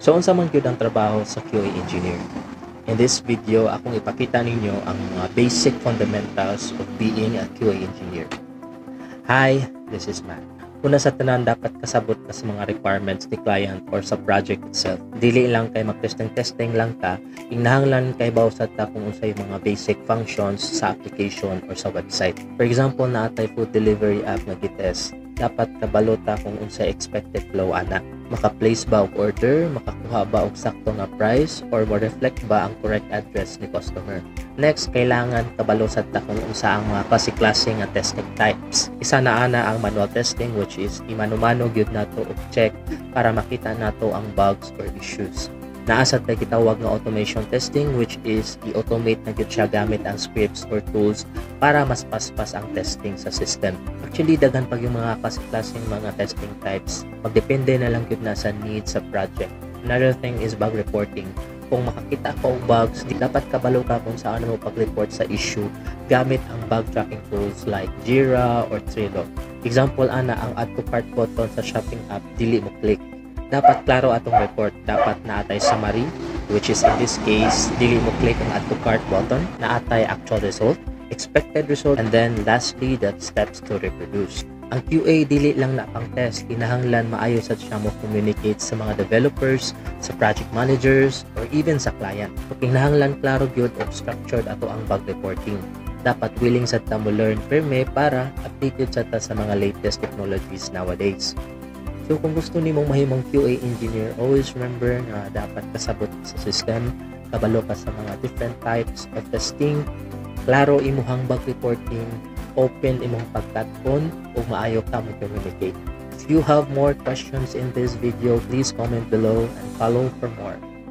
So unsa man gyud ang trabaho sa QA engineer? In this video, akong ipakita ninyo ang mga basic fundamentals of being a QA engineer. Hi, this is Matt. Una sa tanan, dapat kasabot ka sa mga requirements ni client or sa project itself. Dili lang kay mag-testing lang ka, inahanglan kay bawsat ta kung unsay mga basic functions sa application or sa website. For example, naatay food delivery app nga gitest, dapat kabalo ta kung unsay expected flow ana. Maka-place ba og order, makakuha ba og sakto nga price, or mo-reflect ba ang correct address ni customer. Next, kailangan kabalo sad ta kung unsa ang mga klase-klase nga testing types. Isa na ana ang manual testing, which is imano-mano gyud nato og check para makita nato ang bugs or issues. Naasa tay gitawag nga automation testing, which is i-automate na gyud siya gamit ang scripts or tools para mas paspas ang testing sa system. Actually, daghan pag yung mga klase-klaseng mga testing types. Magdepende na lang gyud na sa needs sa project. Another thing is bug reporting. Kung makakita ka og bugs, di dapat kabalo ka kung saan mo pag-report sa issue gamit ang bug tracking tools like Jira or Trello. Example ana ang add to cart button sa shopping app, dili mo click. Dapat klaro atong report, dapat naatay summary, which is in this case, dili mo click ang add to cart button, naatay actual result, expected result, and then lastly, that steps to reproduce. Ang QA dili lang na pang test, kinahanglan maayo sad siya mo communicate sa mga developers, sa project managers, or even sa client. So, kinahanglan klaro gyud og structured ato ang bug reporting. Dapat willing sad ta mo learn firme para updated sad ta sa mga latest technologies nowadays. So kung gusto nimong mahimong QA engineer, always remember na dapat kasabot sa system, kabalo ka sa mga different types of testing, klaro imuhang bug reporting, open imong pagkat-on, ug maayo ka mo communicate. If you have more questions in this video, please comment below and follow for more.